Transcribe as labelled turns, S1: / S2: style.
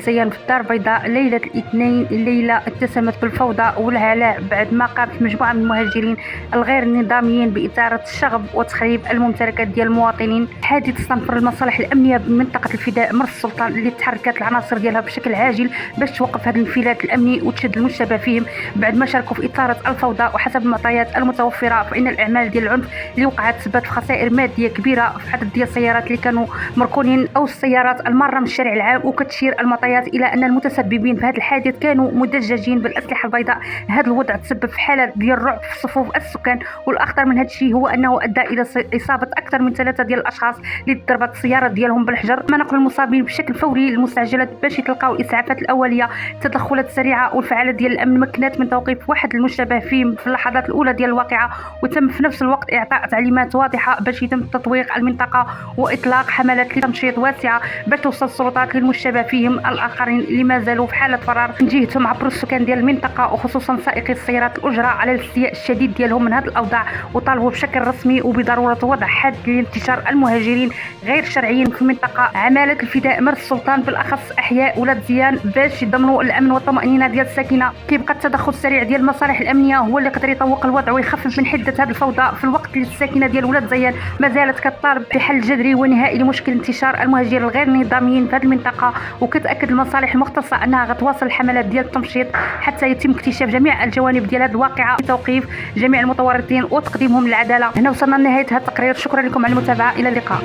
S1: زيان في الدار البيضاء ليلة الاثنين، الليلة اتسمت بالفوضى والهلاع بعد ما قامت مجموعة من المهاجرين الغير نظاميين بإثارة الشغب وتخريب الممتلكات ديال المواطنين. حادث استنفر المصالح الأمنية بمنطقة الفداء مرس السلطان اللي تحركت العناصر ديالها بشكل عاجل باش توقف هذا الانفلات الأمني وتشد المشتبه فيهم بعد ما شاركوا في إثارة الفوضى. وحسب المعطيات المتوفرة فإن الأعمال ديال العنف اللي وقعت سببت في خسائر مادية كبيرة في عدد ديال السيارات اللي كانوا مركونين أو السيارات المارة من الشارع العام. وكتشير المعطيات إلى أن المتسببين في هذا الحادث كانوا مدججين بالأسلحة البيضاء. هذا الوضع تسبب في حالة ديال الرعب في صفوف السكان، والأخطر من هذا الشيء هو أنه أدى إلى إصابة أكثر من 3 ديال الأشخاص اللي ضربت السيارات ديالهم بالحجر. ما نقل المصابين بشكل فوري للمستعجلات باش يتلقاو الإسعافات الأولية. التدخلات السريعة والفعالة ديال الأمن مكنت من توقيف واحد المشتبه فيه في اللحظات الأولى ديال الواقعة، وتم في نفس الوقت إعطاء تعليمات واضحة باش يتم تطويق المنطقة وإطلاق حملات لتنشيط واسعة باش توصل السلطات للمشتبه فيهم الآخرين اللي ما زالوا في حالة فرار من جهتهم عبر السكان ديال المنطقة، وخصوصا سائقي السيارات الأجرة على الاستياء الشديد ديالهم من هذه الأوضاع، وطالبوا بشكل رسمي وبضرورة وضع حد لانتشار المهاجرين غير شرعيين في المنطقة. عمالة الفداء مرس السلطان بالأخص أحياء ولاد زيان باش يضمنوا الأمن والطمأنينة ديال الساكنة. كيبقى التدخل السريع ديال المصالح الأمنية هو اللي يقدر يطوق الوضع ويخفف من حدة هذه الفوضى في الوقت اللي الساكنة ديال ولاد زيان ما زالت كتطالب بحل جذري ونهائي لمشكل انتشار المهاجرين الغير نظاميين في هذه المنطقة. وكتأكد المصالح المختصة أنها غتواصل الحملات ديال التمشيط حتى يتم اكتشاف جميع الجوانب ديال هذه الواقعة وتوقيف جميع المتورطين وتقديمهم للعدالة. هنا وصلنا لنهاية هذا التقرير، شكرا لكم على المتابعة، إلى اللقاء.